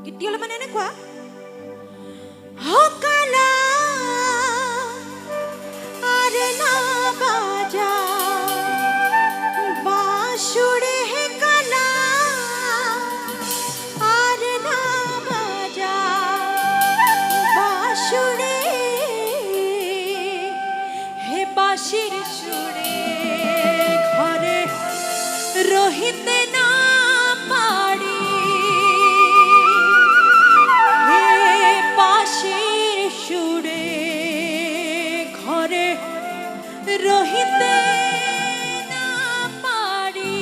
গীতটি হলো মানে এনেকুৱা হকালা আরে না বাজা বাঁশুড়ে হে কালা আরে না বাজা বাঁশুড়ে হে বাঁশির সুরে ঘরে রহিতে না পারি হে বাঁশির সুরে ঘরে রহিতে না পারি।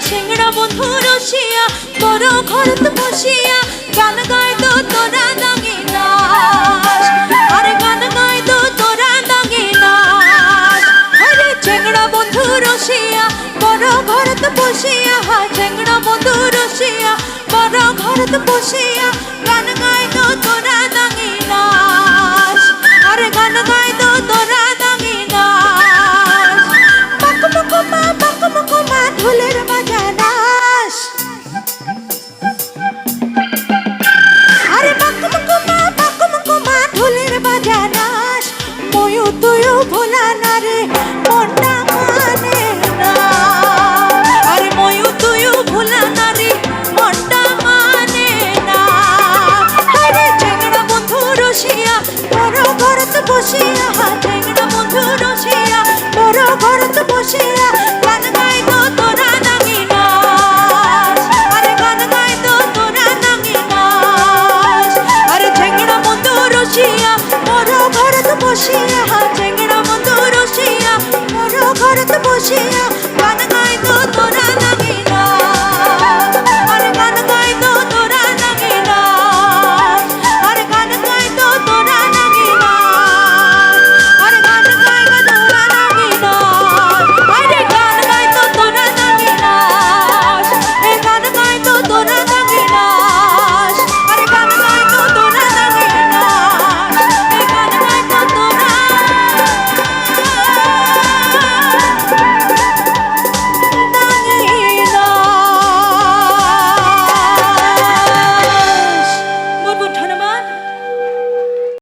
সিংড়া বন্ধু রসিয়া তোর ঘরত বসিয়া গান গাই তো তোরা দাঙ্গে নাচ আরে গান গাই তো তোরা দাঙ্গে নাচ আরে চেংড়া বন্ধু রসিয়া তোর ঘরত বসিয়া চেংড়া বন্ধু রসিয়া তোর ঘরত বসিয়া গান গাই তো তোরা দাঙ্গে নাচ আরে গান গাই তো তোরা দাঙ্গে নাচ পাক মা ঢোলের বাজানাস আরে পাক মা ঢোলের বাজানাস ময়ূর তুইও ভোলা না রে মনটা মানে না। বসিয়া